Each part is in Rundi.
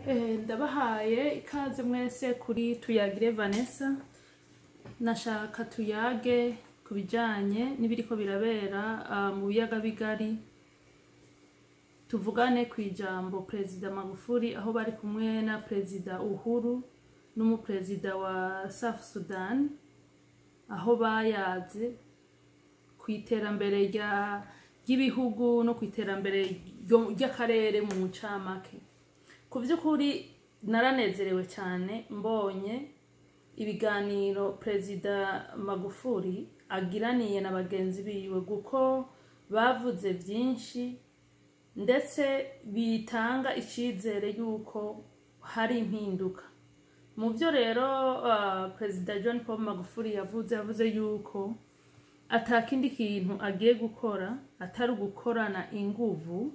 Ndabahaye ikaze mwese kuri Tuyagire Vanessa. Nashaka tuyage kubijanye n'ibiriko birabera mu biyaga bigari. Tuvugane kwijambo President Magufuli aho bari kumwe na President Uhuru n'umupresident wa South Sudan, aho bayaze kwiterambere ry'ibihugu no kwiterambere ry'akarere mu ncamake. Kuvyukuri naranezerewe cyane mbonye ibiganiro President Magufuli agiraniye na bagenzi biwe, guko bavuze byinshi ndetse bitanga icizere yuko hari impinduka. Mu byo rero President John Paul Magufuli yavuze yuko atakindi kintu agiye gukora atari gukorana inguvu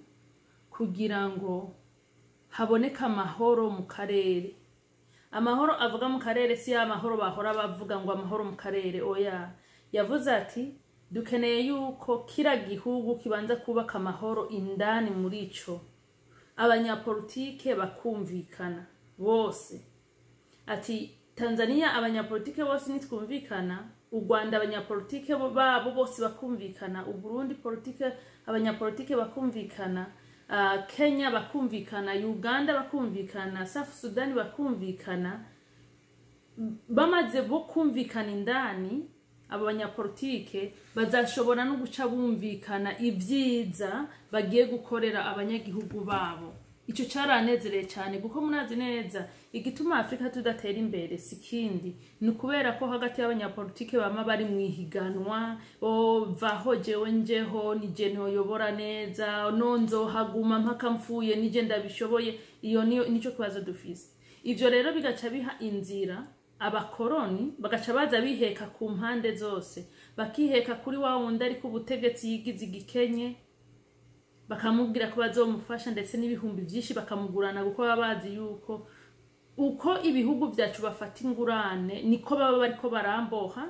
kugira ngo haboneka amahoro mu karere. Amahoro avuga mu karere si amahoro bahora bavuga ngo amahoro mu karere, oya. Yavuze ati dukeneye yuko kira gihugu kibanza kubaka amahoro indani muri ico, abanyapolitike bakumvikana bose. Ati Tanzania abanyapolitike bose nitwumvikana, u Rwanda abanyapolitike babo bose bakumvikana, u Burundi politike abanyapolitike bakumvikana, Kenya bakumvikana, Uganda bakumvikana, South Sudan bakumvikana. Bamaze bo kumvikana indani, abanyapolitike bazashobora no guca bumvikana ivyiza bagiye gukorera abanyagihugu babo. Ico caranezereye cyane kuko munazi neza igituma Afrika tudatera imbere sikindi nukubera ko hagati y'abanyapolitike bama bari mwihiganwa, vaho jewe njeho nije ntoyobora neza, nonzo haguma mpaka mfuye nije ndabishoboye. Iyo nico kibazo dufise. Ivyo rero bigaca biha inzira abakoroni bagaca baza biheka ku mpande zose, bakiheka kuri wa wundi ari ku butegetsi yigize igikenye, bakamubwira ko bazomufasha ndetse n'ibihumbi byinshi bakamugurana, kuko babazi yuko uko ibihugu byacu bafata ingurane niko baba bariko baramboha,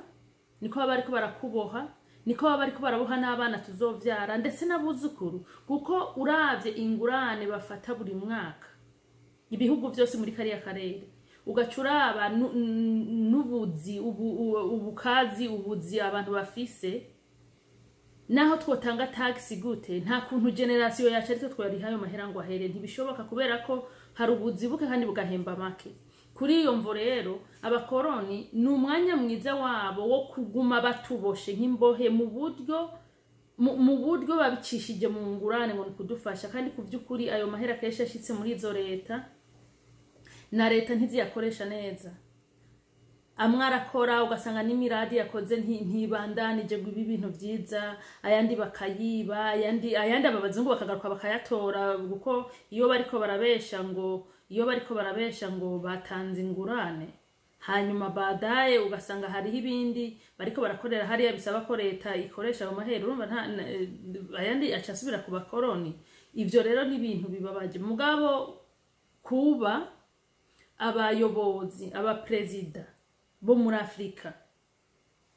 niko baba bariko barakuboha, niko baba bariko baraboha n'abana tuzovyara ndetse n'abuzukuru. Kuko uravye ingurane bafata buri mwaka ibihugu byose muri kariya karere, ugacuraba n'ubuzi ubukazi ubuzi abantu bafise, naho twotanga tax gute nta kuntu generation yacu ariko twari hayo mahera ngo ahere, ntibishoboka kubera ko hari ubuzi buke kandi bugahemba make. Kuri iyo mvo rero abakoroni n'umwanya mwiza wabo wo kuguma batuboshe nk'imbohe mu buryo babicishije mu ngurane ngo kudufasha. Kandi kuvyukuri ayo mahera kesha ashitse muri izo leta na leta ntiziyakoresha neza. Amwarakora ugasanga n'imiradi yakoze ntibandanije ngo ibi bintu vyiza, ayandi bakayiba, ayandi ababazungu bakagaruka bakayatora, kuko iyo bariko barabesha ngo batanze ingurane, hanyuma badaye ugasanga hari ibindi bariko barakorera hariya bisaba ko leta ikoresha ayo mahera, urumva ayandi acasubira ku bakoroni. Ivyo rero ni ibintu bibabaje. Mugabo kuba abayobozi abapresident bo muri Afrika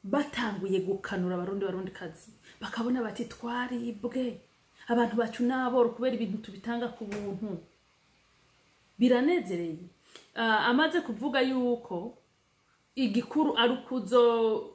batanguye gukanura abarundi kazi, bakabona bati twaribwe, abantu bacu naboro kubera ibintu tubitanga ku buntu, biranezereye. Amaze kuvuga yuko igikuru ari kuzo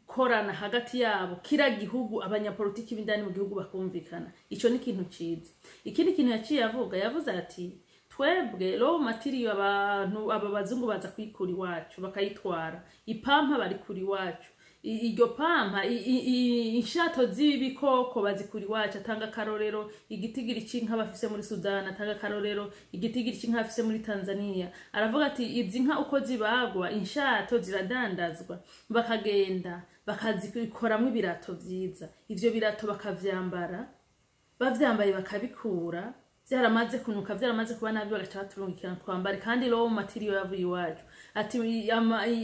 korana hagati yabo kira gihugu, abanyapolitiki b'indani mu gihugu bakumvikana, ico ni kintu ciza. Ikindi kintu yaciye yavuze ati twebwe raw material abantu ababazungu baza kwikura iwacu bakayitwara, ipampa bari kuri iwacu, iryo pampa inshato z'ibikoko bazikuri iwacu. Atanga karorero igitigiri c'inka bafise muri Sudan, atanga karorero igitigiri c'inka bafise muri Tanzania. Aravuga ati izi nka uko zibagwa inshato ziradandazwa, bakagenda bakazikoramwe ibirato vyiza, ivyo birato bakavyambara, bavyambaye bakabikura, byaramaze kunuka, byaramaze kuba nabi, bagaca baturungikira twambare. Kandi raw material yavuye iwacu. Ati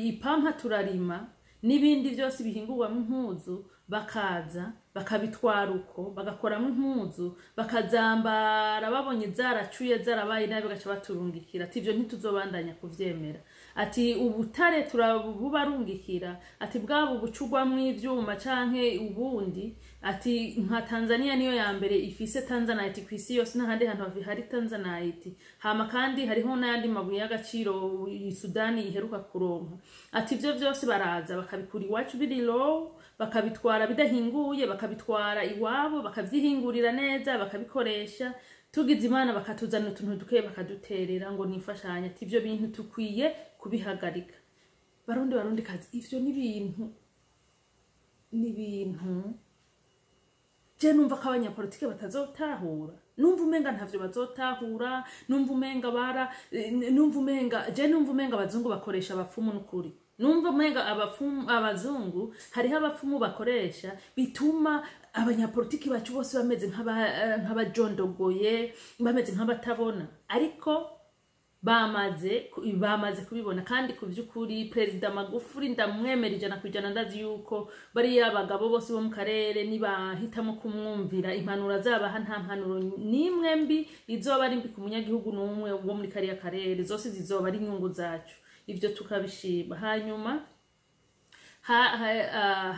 ipampa turarima n'ibindi byose bihingurwamo impuzu, bakaza bakabitwara uko bagakoramo impuzu bakazambara, babonye zaracuye zarabaye nabi bagaca baturungikira. Ati ivyo ntituzobandanya kuvyemera. Ati ubutare turabubarungikira, ati bwabo bucugwamwe ivyuma canke ubundi, ati nka Tanzania niyo ya mbere ifise Tanzanite kwisi yose n'ahandi hantu hari Tanzanite. Hama kandi hariho n'andi mabuye y'agaciro Sudani iheruka kuronka. Ati ivyo vyose baraza bakabikura iwacu biri low, bakabitwara bidahinguye, bakabitwara iwabo, bakavyihingurira neza, bakabikoresha. Tugize Imana bakatuzana utuntu duke bakaduterera ngo nifashanya. Ati ivyo bintu tukwiye kubihagarika. Barundi kazi, ivyo ni ibintu je numva ko abanyapolitike batazotahura. Numva umenga ntavyo bazotahura, numva umenga abazungu bakoresha abapfumu n'ukuri. Numva umenga abazungu hariho abapfumu bakoresha bituma abanyapolitiki bacu bose bameze nk'abajondogoye, bameze nk'abatabona. Ariko bamaze kubibona, kandi ku by'ukuri Perezida Magufuli ndamwemera 100% ndazi yuko bari abagabo bose bo mu karere nibahitamo kumwumvira impanuro zabaha nta mpanuro nimwe mbi izoba ari mbi ku munyagihugu n'umwe wo muri kariya karere, zose zizoba ari inyungu zacu. Ivyo tukabishima.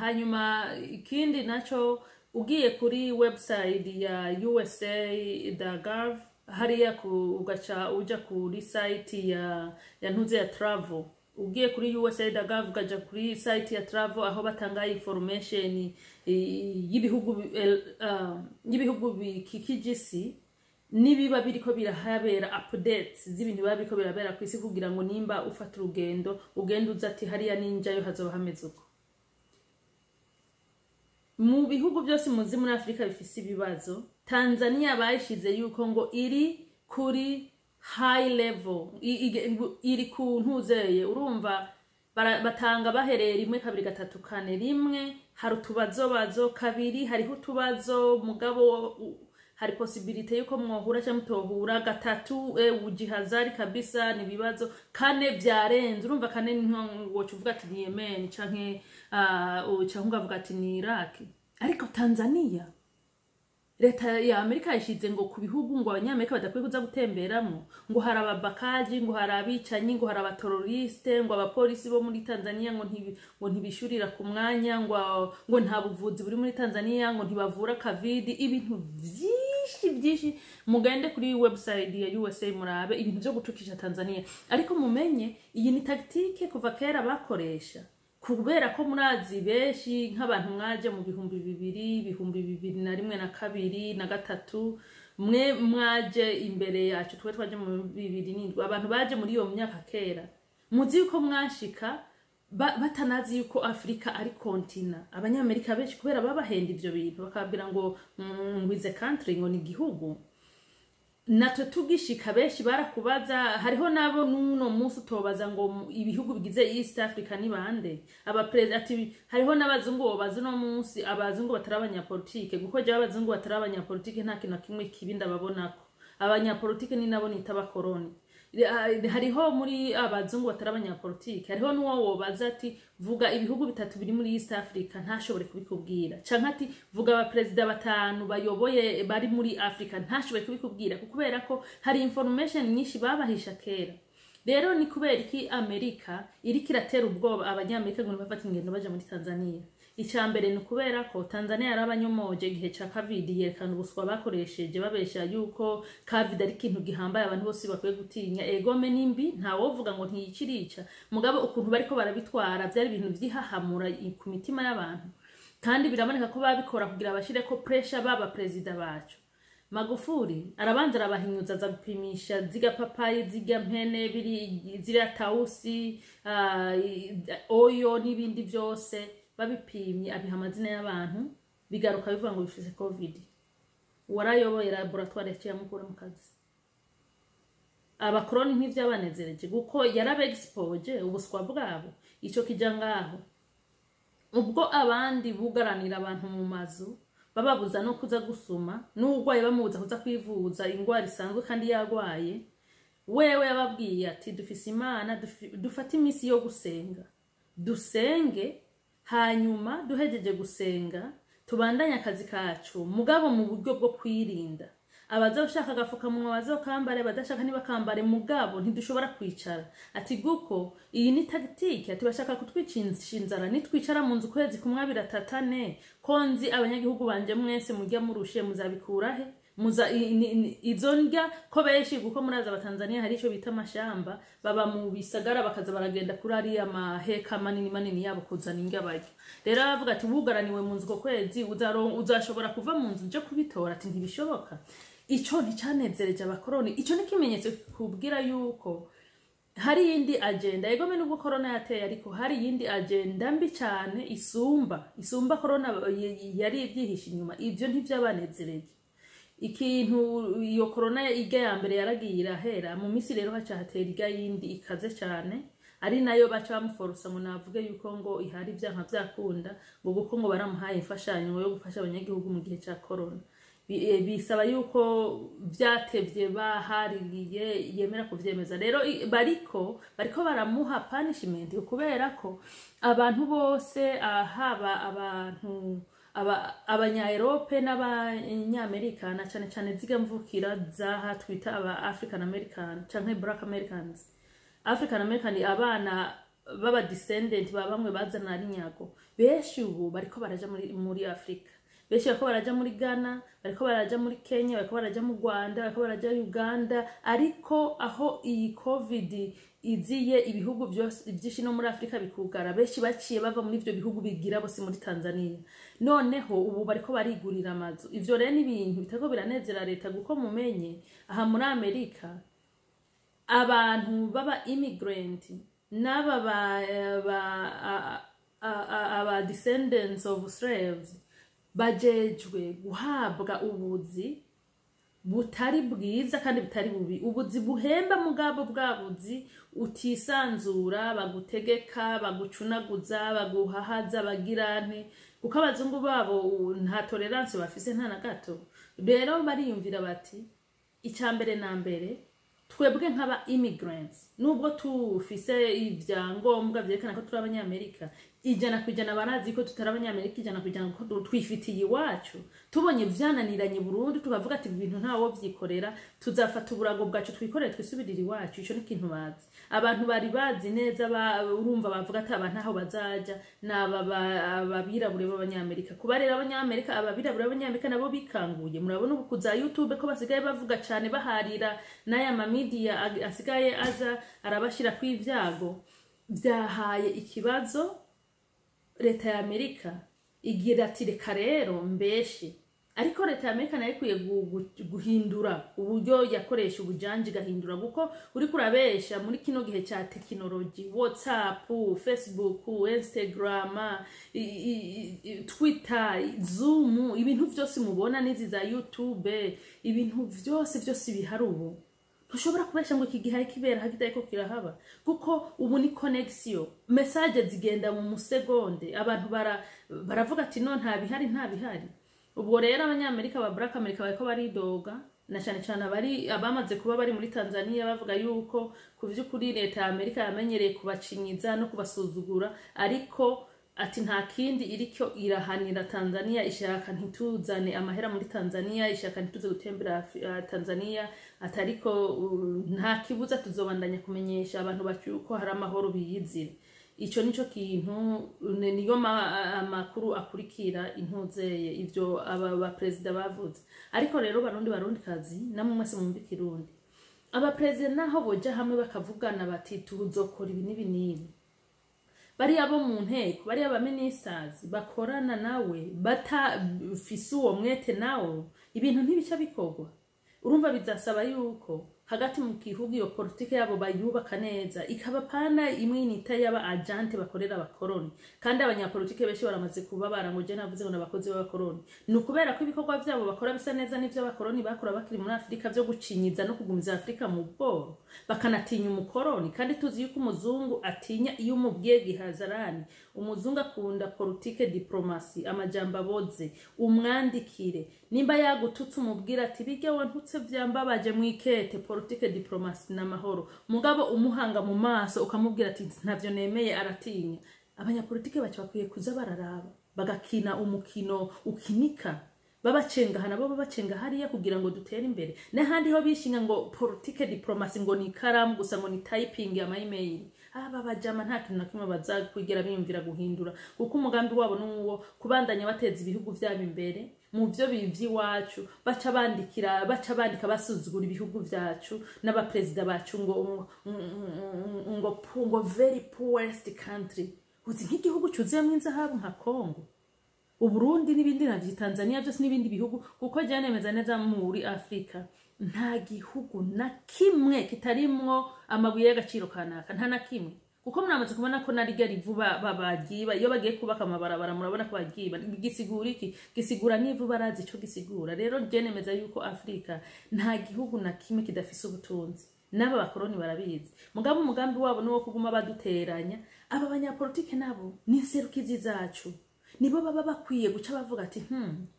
Hanyuma ikindi naco, ugiye kuri website ya USA.gov hariya ugaca uja kuri site ya ntuze ya travel. Ugiye kuri USA.gov ugaja kuri site ya travel aho batanga information y'ibihugu bikikijisi nibiba biriko birahabera updates z'ibintu biba biriko birabera kwisi, kugira ngo nimba ufata urugendo ugenda uza ati hariya ninjayo hazoba hameze uko. Mu bihugu byose muzi muri Afrika bifise ibibazo, Tanzania bayishize yuko ngo iri kuri high level, iri ku ntuzeye. Urumva batanga bahereye 1 2 3 4 rimwe hari utubazo kabiri hariho utubazo mugabo hari possibility yuko mwohura cyangwa mutohura. 3 ujihazari kabisa ni bibazo. 4 byarenze. Urumva 4 ngo uvuga ati ni Yemen canke cyangwa uvuga ati ni Iraq. Ariko Tanzania leta ya Amerika yishize ngo ku bihugu ngo abanyamerika badakwiye kuza gutemberamo, ngo hari ababakaji, ngo hari abicanyi, ngo hari abateroriste, ngo abapolisi bo muri Tanzania ngo ntibishurira ku mwanya, ngo nta buvuzi buri muri Tanzania, ngo ntibavura covid. Ibintu byinshi mugende kuri website ya USA murabe ibintu byo gutukisha Tanzania. Ariko mumenye iyi ni tactique kuva kera bakoresha, kubera ko murazi beshi nk'abantu mwaje mu 2000, 2001 na 2 na 3, mwe mwaje imbere yacu twaje mu 2007. Abantu baje muri iyo myaka kera muzi yuko mwashika batanazi yuko Afrika ari kontina. Abanyamerika beshi kubera babahenda ivyo bintu bakabwira ngo with the country ngo ni gihugu. Natwe tugishika beshi barakubaza, hariho nabo nuno munsi tobaza ngo ibihugu bigize East Africa ni bande. Ati hariho n'abazungu bobaza no munsi abazungu batarabanyapolitike, guko je abazungu batarabanyapolitike nta kintu kimwe kibinda babonako. Abanyapolitike ni nabo nita bakoroni. Hariho muri abazungu batarabanyapolitike, hariho nuwo wobaza ati vuga ibihugu bitatu biri muri East Africa, ntashobore kubikubwira. Canke ati vuga abapresident 5 bayoboye bari muri Africa, ntashobore kubikubwira kubera ko hari information nyinshi babahisha kera. Rero ni kubera iki Amerika iri kiratera ubwoba abanyamerika ngo bafata ingendo baje muri Tanzania. Icambere ni kubera ko Tanzania yarabanyomoje gihe ca covid, yerekana ubuswa bakoresheje babesha yuko covid ari kintu gihambaye abantu bose bakwiye gutinya. Egome nimbi nta wovuga ngo ntiyikirica, mugabo ukuntu bariko barabitwara byari ibintu vyihahamura ku mitima y'abantu, kandi biraboneka ko babikora kugira bashire ko pressure baba president bacu. Magufuli arabanza arabahinyuza za gupimisha ziga papayi, ziga mpene, zira tausi, oyo n'ibindi byose babipimye abiha amazina y'abantu, bigaruka bivuga ngo bifise covid. Warayoboye laboratoire yaciye mukura mu kazi. Abakoroni ntivyabanezereje guko yarabexpose ubuswa bwabo. Ico kija ngaho ubwo abandi bugaranira abantu mu mazu bababuza no kuza gusuma, n'ugwaye bamubuza kuza kwivuza ingwara isanzwe kandi yagwaye. Wewe yababwiye ati dufise Imana, dufata imisi yo gusenga, dusenge, hanyuma duhejeje gusenga tubandanya akazi kacu mugabo mu buryo bwo kwirinda. abazoshaka agafukamunwa bazokambare, badashaka ntibakambare, mugabo ntidushobora kwicara. Ati guko iyi ni tactique, ati bashaka kutwicinza inzara, nitwicara mu nzu kwezi kumwe 2 3 4 konzi abanyagihugu banje mwese mujya murushe muzabikurahe, muza izo ndya ko benshi guko muraza abatanzania hari ico bita amashamba, baba mu bisagara bakaza baragenda kuri ari amaheka manini yabo kuzana indya barya. Rero bavuga ati bugaraniwe mu nzu ko kwezi uzashobora kuva mu nzu je kubitora, ati ntibishoboka. Ico nticanezereje abakoroni, ico ni kimenyetso kubwira yuko hari yindi agenda. Ego menu ubwo corona yateye, ariko hari yindi agenda mbi cyane isumba corona yari ibyihisha inyuma. Ivyo ntivyabanezereye. Ikintu iyo corona iga ya mbere yaragiye irahera, mu misi rero hacahatera iga yindi ikaze cyane, ari nayo baca bamuforosa ngo navuge yuko ngo ihari byanka byakunda, ngo guko ngo baramuhaye imfashanyo yo gufasha abanyagihugu mu gihe cya corona. Bisaba yuko vyatevye bahaririye yemera kuvyemeza. Rero bariko baramuha punishment kubera ko abantu bose haba abantu abanya-Europe n'abanyamerika na cyane zigamvukira zaha twita aba African American canke Black Americans. African American abana baba descendant ba bamwe bazana ari nyago, benshi ubu bariko baraja muri Afrika. Benshi bariko baraja muri Ghana, bariko baraja muri Kenya, bariko baraja mu Rwanda, bariko baraja Uganda. Ariko aho iyi COVID iziye ibihugu byose byinshi no muri Afrika bikugara, benshi baciye bava muri ivyo bihugu bigira bose muri Tanzania. Noneho ubu bariko barigurira amazu. Ivyo rero ni ibintu bitako biranezera leta, guko mumenye aha muri Amerika abantu baba immigrant n'aba aba descendants of slaves bajejwe guhabwa ubuzi butari bwiza kandi butari bubi, ubuzi buhemba mugabo bwabuzi utisanzura, bagutegeka, bagucunaguza, baguhahaza, bagirane, kuko abazungu babo nta tolerance bafise nta na gato. Rero bariyumvira bati icyambere na mbere twebwe nk'aba immigrants nubwo tufise ibyangombwa byerekana ko turi abanyamerika, 100% barazi ko tutari abanyamerika 100% ko twifitiye iwacu. Tubonye vyananiranye Burundi tukavuga ati ibintu ntawo vyikorera, tuzafata uburago bwacu twikorere twisubirira iwacu. Ico ni kintu bazi. Abantu bari bazi neza urumva bavuga ati abantu aho bazaja n'ababirabure b'abanyamerika. Kuba rero abanyamerika ababirabure b'abanyamerika nabo bikanguye, murabona ubu kuza YouTube ko basigaye bavuga cyane baharira n'aya media asigaye aza arabashira kw'ivyago. Byahaye ikibazo leta ya Amerika, igira ati reka rero mbeshe. Ariko leta ya Amerika nayo ikwiye guhindura uburyo yakoresha ubujanje, gahindura guko uri kurabesha muri kino gihe cya technology, WhatsApp, Facebook, Instagram, Twitter, Zoom, ibintu byose mubona n'izi za YouTube, ibintu byose bihari ubu. Tushobora kubesha ngo iki gihe kibera hakitaye ko kirahaba, kuko ubu ni connection, message zigenda mu musegonde. Abantu baravuga ati no nta bihari. Ubwo rero abanyamerika ba Black America bariko baridoga, na cyane abamaze kuba bari muri Tanzania bavuga yuko kuvyukuri leta ya Amerika yamenyereye kubacinyiza no kubasuzugura, ariko ati nta kindi iricyo irahanira Tanzania, ishaka ntituzane amahera muri Tanzania, ishaka ntituze gutembera Tanzania, atariko nta kibuza tuzobandanya kumenyesha abantu bacyuko hari amahoro biyizire. Ico nico kintu niyo amakuru akurikira intuzeye ivyo aba president bavuze. Ariko rero barundi kazi namwe mwese mumva Kirundi, aba president naho boja hamwe bakavugana bati tuzokora ibi n'ibi, bari abo mu nteko, bari aba ministers bakorana nawe batafise uwo mwete nawo, ibintu ntibica bikorwa. Urumva bizasaba yuko hagati mu gihugu iyo politike yabo bayubaka neza, ikaba pana imwe inita yaba agente bakorera abakoroni. Kandi abanyapolitike benshi baramaze kuba barangoje navuze ngo nabakozi b'abakoroni. Nukubera ko ibikorwa byabo bakora bisa neza n'ivyo abakoroni bakora bakiri muri Afrika byo gucinyiza no kugumiza Afrika mu bworo, bakanatinya umukoroni. Kandi tuzi yuko umuzungu atinya iyo umubwiye gihazarani. Umuzungu akunda politike diplomasi, amajambo aboze, umwandikire. Nimba yagututse umubwira ati bige wantutse vyambabaje mwikete politike diplomasi n'amahoro, mugabo umuhanga mu maso ukamubwira ati ntavyo nemeye, aratinya. Abanyapolitike bacu bakwiye kuza bararaba bagakina umukino ukinika, babacenga hana bo babacenga hariya kugira ngo dutere imbere n'ahandi ho bishinga ngo politique diplomacy ngo ni karamu gusa ngo ni typing ya email aba bajama nta kintu nakimwe bazakwigira biyumvira guhindura kuko umugambi wabo nuwo kubandanya bateza ibihugu vyabo imbere mu byo bivyi wacu baca bandika basuzugura ibihugu vyacu n'abapresident bacu ngo very poorest country uzi nk'igihugu cyuzuyemo inzahabu nka Kongo Uburundi n'ibindi na Tanzania byose n'ibindi bihugu kuko jyanemeza neza muri Afrika nta gihugu na kimwe kitarimwo amabuye y'agaciro kanaka nta na kimwe kuko muramaze kubona ko nari gari vuba babagiba iyo bagiye kubaka amabarabara murabona ko bagiba gisigura iki gisigura nivu barazi ico gisigura rero jyanemeza yuko Afrika nta gihugu na kimwe kidafise ubutunzi naba bakoroni barabizi mugabo umugambi wabo nuwo kuguma baduteranya aba banyapolitike nabo ni serukizi zacu nibo baba bakwiye guca bavuga ati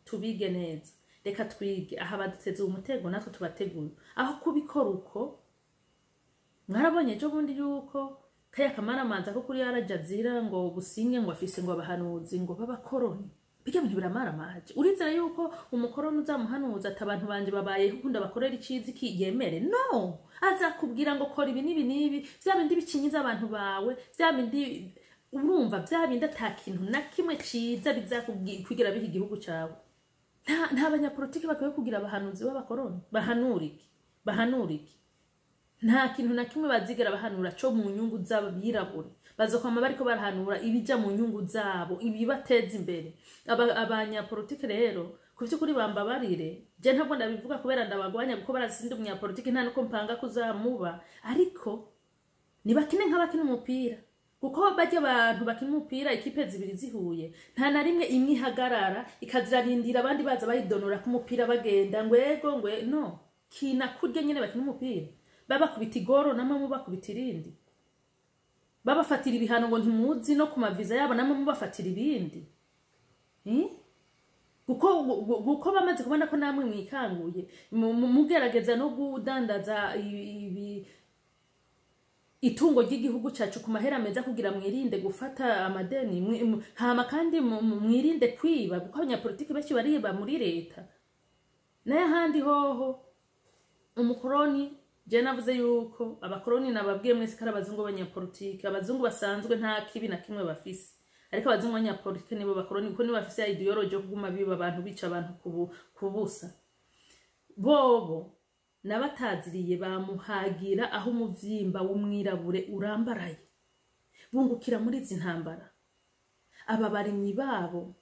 tubige neza reka twige aha baduteze umutego natwe tubategura aho kubikora uko mwarabonye cyo bundi yuko kaya kamaramanza ko kuri Al-Jazeera ngo businge ngo afise ngo abahanuzi ngo babakoroni bijya bintu biramara maje urizera yuko umukoroni uzamuhanuza atabantu banje babaye kukunda bakorera icizi ki yemere no azakubwira ngo kora ibi nibi vyabindi bicinyiza abantu bawe vyabindi urumva vyabindi atakintu na kimwe ciza bizakubwira biha igihugu cawe nta banyapolitike bakwiye kugira abahanuzi b'abakoroni bahanuriki nta kintu na kimwe bazigera bahanura cyo mu nyungu zabo birabure bazokwama bariko barahanura ibija mu nyungu zabo ibibateza imbere abanyapolitike rero kuvyukuri bambabarire je ntabwo ndabivuga kubera ndabagwanya kuko barasinda umunyapolitike nta nuko mpanga kuzamuba ariko nibakine nk'abakina umupira kuko bajye abantu bakina umupira ikipe zibiri zihuye nta na rimwe imwe ihagarara ikazirarindira abandi baza bayidonora ku mupira bagenda ngwego no kina kurya nyene bakina umupira baba kubita igoro namwe mubakubita irindi babafatira ibihano ngo ntimuzi no kumaviza yabo namwe mubafatira ibindi kuko bamaze kubona ko namwe mwikanguye mugerageza no gudandaza itungo ry'igihugu cyacu ku mahera meza kugira mwirinde gufata amadeni hama kandi mwirinde kwiba kuko abanyapolitiki benshi bariba muri leta naye handi hoho umukoroni je navuze yuko abakoroni nababwiye mwese kara abazungu abanyapolitiki abazungu basanzwe nta kibi na kimwe bafise ariko abazungu abanyapolitiki nibo bakoroni kuko nibo bafise ideology yo kuguma biba abantu bica abantu kubusa bobo nabataziriye bamuhagira aho umuvyimba w'umwirabure urambaraye bungukira muri izi ntambara aba barimyi babo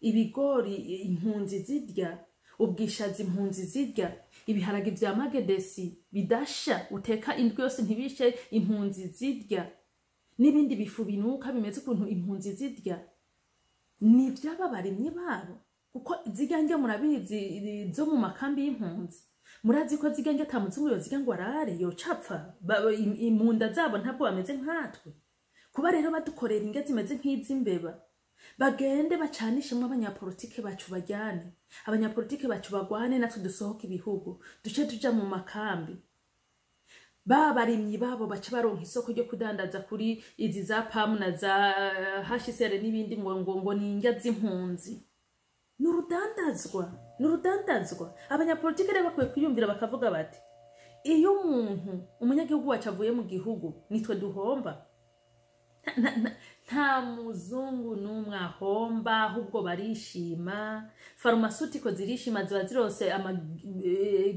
ibigori impunzi zirya ubwishazi impunzi zirya ibiharage vya magedesi bidasha uteka indwi yose ntibishe impunzi zirya n'ibindi bifu binuka bimeze ukuntu impunzi zirya ni vy'ababarimyi babo kuko ziganje murabizi zo mu makambi y'impunzi murazi ko ziganje atamuzungu yoziga ngo arare yocapfa imunda zabo ntabwo bameze nkatwe kuba rero badukorera inge zimeze nk'izimbeba bagende bacanishemwe abanyapolitike bacu bajyane abanyapolitike bacu bagwane natwe dusohoka ibihugu duce tuja mu makambi babarimyi babo baca baronka isoko ryo kudandaza kuri izi za pamu na za HCR n'ibindi ngo ninjya z'impunzi nurudandazwa abanyapolitike rero bakwiye kwiyumvira bakavuga bati iyo umunyagihugu wacu avuye mu gihugu nitwe duhomba nta muzungu n'umwe ahomba ahubwo barishima pharmaceutical zirishima ziba zirose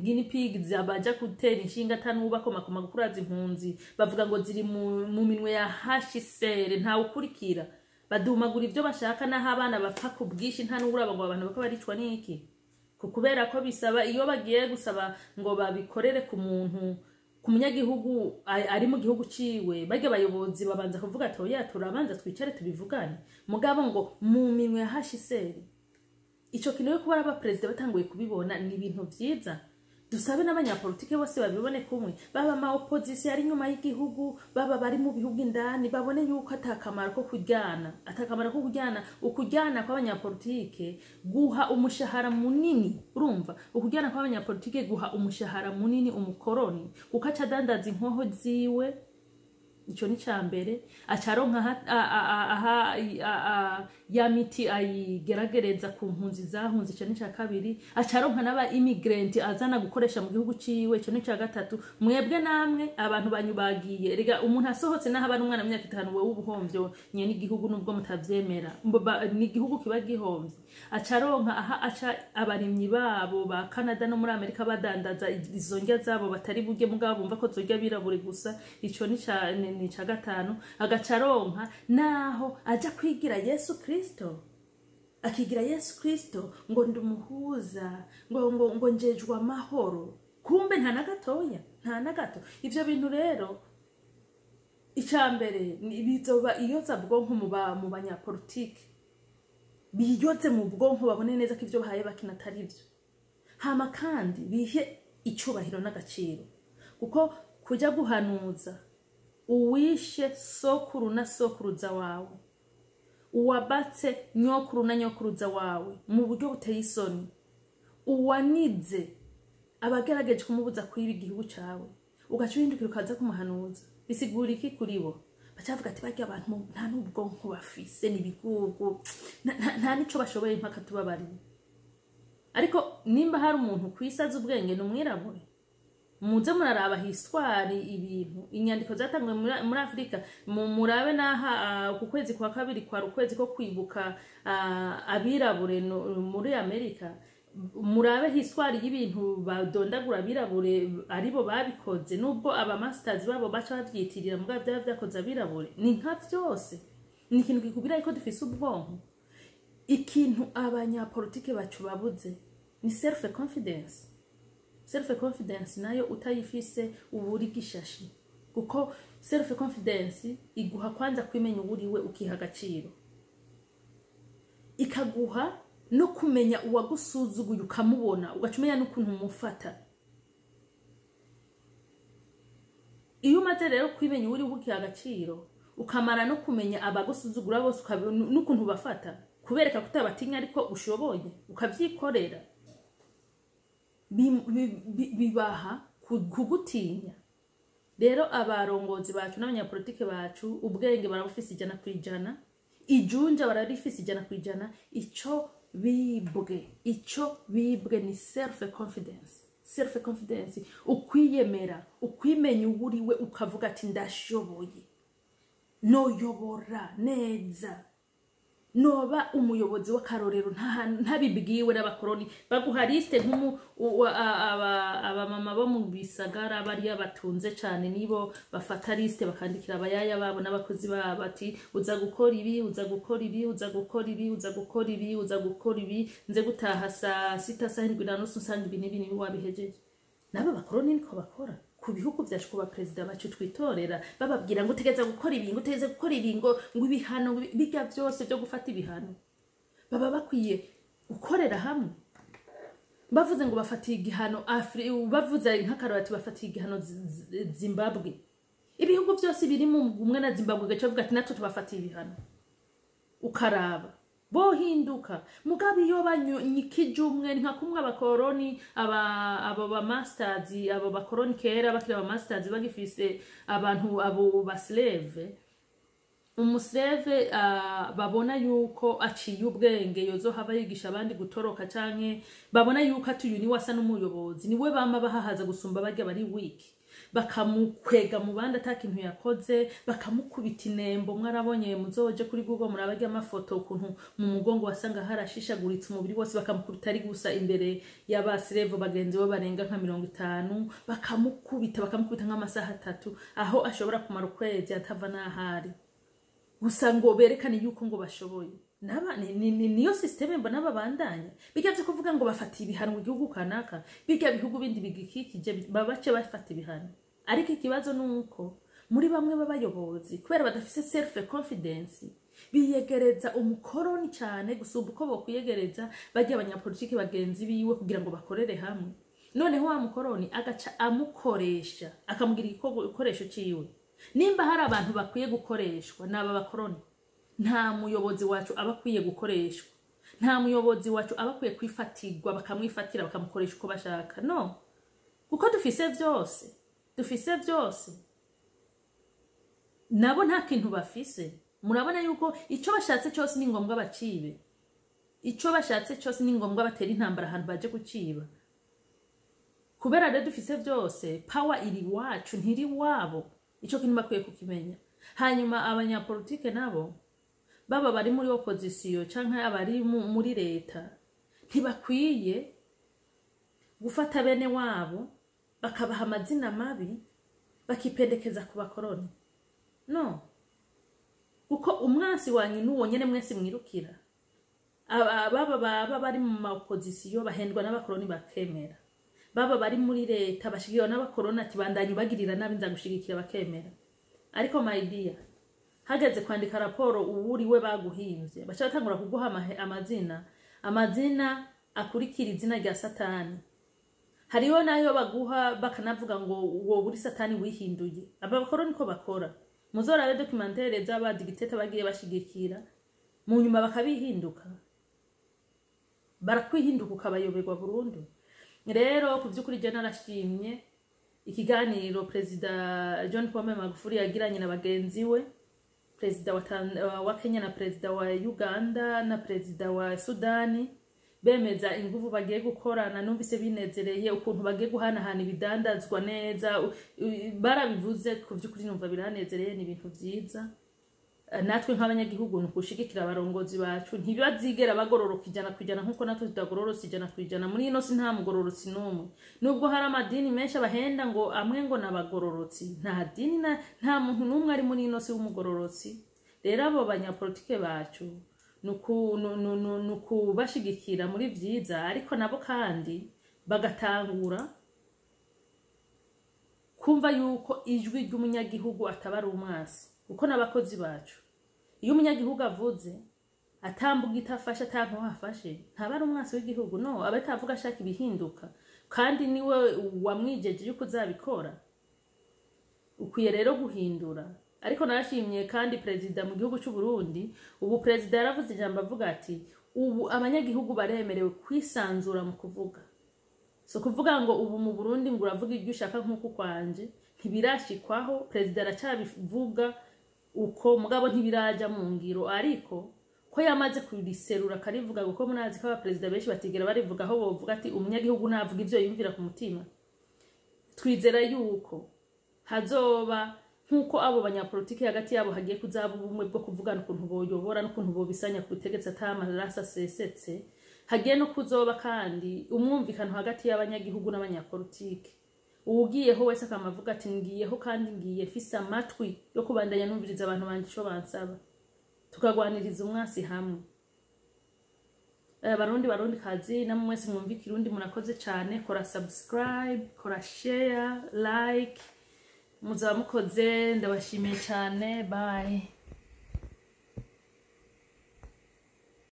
guinea pig zabaja gutera inshinga tanubakoma gukuraza impunzi bavuga ngo ziri mu minwe ya HCR nta ukurikira badumagura ibyo bashaka naho abana bapfa ku bwishi nta n'uraba ngo abantu bako baricwa n'iki kubera ko bisaba iyo bagiye gusaba ngo babikorere ku muntu ku munyagihugu ari mu gihugu ciwe bage bayobozi babanza kuvuga ati oya turabanza twicare tubivugane mugabo ngo mu minwe ya HCR ico kintu yo kuba aba president batanguye kubibona ni ibintu vyiza dusabe n'abanyapolitike bose babibone kumwe baba ama opposition ari nyuma y'igihugu baba bari mu bihugu indani babone yuko atakamaro ko kujyana ukujyana kw'abanyapolitike guha umushahara munini urumva ukujyana kw'abanyapolitike guha umushahara munini umukoroni kuko acadandaza inkoho ziwe ico ni cambere acaronka ya miti ayigeragereza ku mpunzi zahunze, ico ni ca kabiri acaronka n'aba immigrant azana gukoresha mu gihugu ciwe, ico ni ca gatatu. Mwebwe namwe abantu banyubagiye rega umuntu asohotse naho aba n'umwana w'imyaka 5 wewe ubuhomvyo nye n'igihugu nubwo mutavyemera ni igihugu kiba gihomvye. Acaronka aca abarimyi babo ba Canada no muri Amerika badandaza izo ndya zabo batari burye mugabo bumva ko zorya birabure gusa, ico ni ca gatanu. Agacaronka naho aja kwigira Yesu Kristo, akigira Yesu Kristo ngo ndumuhuza ngo njejwa amahoro, kumbe nta nagatoya, nta nagato. Ivyo bintu rero icambere bizoba iyoza bwonko mu banyapolitike, biyoze mu bwonko babone neza ko ivyo bahaye bakina atari ivyo. Hama kandi bihe icubahiro n'agaciro, kuko kuja guhanuza uwishe sokuru na sokuruza wawe, uwabatse nyokuru na nyokuruza wawe mu buryo buteye isoni, uwanize abagerageje kumubuza kwiba igihugu cawe, ugaca uhindukira ukaza kumuhanuza, bisigura iki kuri bo? Bacavuga ati barya abantu nta n'ubwonko bafise, n'ibigugu, nta nico bashoboye mpaka tubabarira. Ariko nimba hari umuntu kwisaza ubwenge n'umwirabure, muze muraraba histoire ibintu inyandiko zatangwe muri Afrika, murabe naha ku kwezi kwa kabiri kwa ukwezi ko kwibuka abirabure muri Amerika, murabe histoire y'ibintu badondagura abirabure aribo babikoze, nubwo aba masters babo baca bavyitirira mugabo byakoze abirabure. Ni nka vyose ni ikintu gikubira ko dufise ubwonko. Ikintu abanyapolitike bacu babuze ni self confidence. Self confidence nayo utayifise uburi gishashi, kuko self confidence iguha kwanza kwimenya uburiwe ukiha agaciro, ikaguha no kumenya uwagusuzuguye ukamubona ugacumenya n'ukuntu mufata. Iyo umaze rero kwimenya uburiwe ukiha agaciro, ukamara no kumenya abagusuzugura bose n'ukuntu bafata, kubereka kutabatinya ariko ushoboye ukavyikorera, bibaha kugutinya. Rero abarongozi bacu n'abanyapolitike bacu ubwenge barabufise 100%, ijunja bararifise 100%. Ico bibwe ni self confidence. Self confidence ukwiyemera, ukwimenya uburiwe ukavuga ati ndashoboye, noyobora neza, noba umuyobozi w'akarorero, ntabibwiwe n'abakoroni baguha liste aba mama bo mu bisagara bari abatunze cyane, nibo bafata liste bakandikira abayaya babo n'abakozi babo ati uza gukora ibi, uza gukora ibi, uza gukora ibi, uza gukora ibi, uza gukora ibi, nze gutaha saa 6 saa 7 na nusu usanga ibi wabihejeje. Naba bakoroni niko bakora ku bihugu byacu, kuba president bacu twitorera bababwira ngo utegeza gukora ibi, ngo utegeza gukora ibi, ngo ibihano bijya byose byo gufata ibihano. Baba bakwiye gukorera hamwe. Bavuze ngo bafatiye igihano bavuze nk'akaroti bafatiye igihano Zimbabwe, ibihugu byose biri mu umwe na Zimbabwe gace avuga ati natwe tubafatiye ibihano, ukaraba bohinduka. Mugabe iyo banyikije umwe nka kumwe abakoroni abo ba masters, abo bakoroni kera bakira aba masters bagifise abantu abo baslave, umuslave babona yuko aciye ubwenge yozo haba yigisha abandi gutoroka, canke babona yuko atuyu ni wasa n'umuyobozi, niwe bama bahahaza gusumba barya bari wiki, bakamukwega mu bandi atakintu yakoze, bakamukubita inembo. Mwarabonye muzoje kuri Google murabarya amafoto ukuntu mu mugongo wasanga harashishaguritse umubiri wose, bakamukubita ari gusa imbere y'abasirevo bagenzi bo barenga nka 50, bakamukubita nk'amasaha 3, aho ashobora kumara ukwezi atava n'ahari, gusa ngo berekane yuko ngo bashoboye. Niyo systeme mbona babandanya bijya kuvuga ngo bafatiye ibihano mu gihugu kanaka, bijya bihugu bindi bigikikije babace bafata ibihano. Ariko ikibazo nuko muri bamwe b'abayobozi kubera badafise self confidence biyegereza umukoroni cyane gusumba uko bokwiyegereza bajya abanyapolitiki bagenzi biwe kugira ngo bakorere hamwe. Noneho wa mukoroni agaca amukoresha, akamugira igikoresho ciwe. Nimba hari abantu bakwiye gukoreshwa n'aba bakoroni, nta muyobozi wacu abakwiye gukoreshwa, nta muyobozi wacu abakwiye kwifatirwa bakamwifatira bakamukoresha uko bashaka. No, kuko dufise byose. nabo nta kintu bafise. Murabona yuko ico bashatse cyose ni ngombwa bacibe, ico bashatse cyose ni ngombwa batera intambara ahantu baje guciba. Kubera rero dufise byose, power iri wacu ntiri wabo, ico kintu bakwiye kukimenya. Hanyuma abanyapolitike nabo baba bari muri opposition canke abari muri leta ntibakwiye gufata bene wabo bakabaha amazina mabi bakipendekeza ku bakoroni. No, kuko umwansi wanyu nuwo nyene mwese mwirukira. Baba bari mu opposition bahendwa n'abakoroni bakemera, baba bari muri leta bashigirwa n'abakoroni ati bandanye bagirira nabi nza gushigikira bakemera. Ariko my dear, hageze kwandika raporo uwuri we baguhimvye bacha batangura kuguha amazina akurikira izina rya Satani. Hariho nayo baguha bakanavuga ngo uwo buri Satani wihinduye. Aba bakoroni ko bakora. Muzorabe documentaire z'aba dictator bagiye bashigikira mu nyuma bakabihinduka, barakwihinduka ukabayoberwa burundu. Rero ku byukuri je narashimye ikiganiro President John Pombe Magufuli yagiranye na bagenzi we, President wa Kenya na President wa Uganda na President wa Sudani, bemeza inguvu bagiye gukorana. Numvise binezereye ukuntu bagiye guhanahana ibidandazwa neza, barabivuze ku byukuri numva biranezereye, ni ibintu byiza. Natwe nk'abanyagihugu nukushigikira abarongozi bacu, ntibazigera bagororoka ijana kwijana nkuko natwe tudagororotse ijana kwijana. Muri ino si nta mugororotsi numwe, nubwo hari amadini menshi abahenda ngo amwe ngo nabagororotsi, nta dini nta muntu numwe ari muri ino si w'umugororotsi. Rero abo banyapolitike bacu nuku bashigikira muri vyiza, ariko nabo kandi bagatangura kumva yuko ijwi ry'umunyagihugu atabari umwasi, kuko nabakozi bacu. Iyo umunyagihugu avuze atambuga itafasha atantu hafashe, ntabari umwasi w'igihugu. No, abatavuga ashaka ibihinduka, kandi niwe wamwijeje yuko uzabikora. Ukwiye rero guhindura. Ariko narashimye kandi President mu gihugu cy'u Burundi, ubu President yaravuze ijambo avuga ati ubu abanyagihugu baremerewe kwisanzura mu kuvuga. So kuvuga ngo ubu mu Burundi ngo uravuga ibyo ushaka nkuko kwanje ntibirashikwaho. President aracabivuga uko mugabo ntibiraja mu ngiro, ariko ko yamaze kuriserura karivuga kuko munazi ko aba President benshi batigera barivuga aho bovuga ati umunyagihugu navuga ibyo yumvira ku mutima. Twizera yuko hazoba nkuko abo banyapolitike hagati yabo hagiye kuzaba ubumwe bwo kuvugana ukuntu boyobora n'ukuntu bobisanya ku butegetsi atamarasa sesetse. Hagiye no kuzoba kandi umwumvikano hagati y'abanyagihugu n'abanyapolitike. Ugiyeho wese akamavuga ati ngiyeho kandi ngiye fisa amatwi yo kubandanya numviriza abantu banje ico bansaba, tukagwaniriza umwasi hamwe. Barundi kazi namwe mwese mwumvikira undi murakoze cyane. Kora subscribe, kora share, like, muzaba mukoze, ndabashimiye cyane. Bye.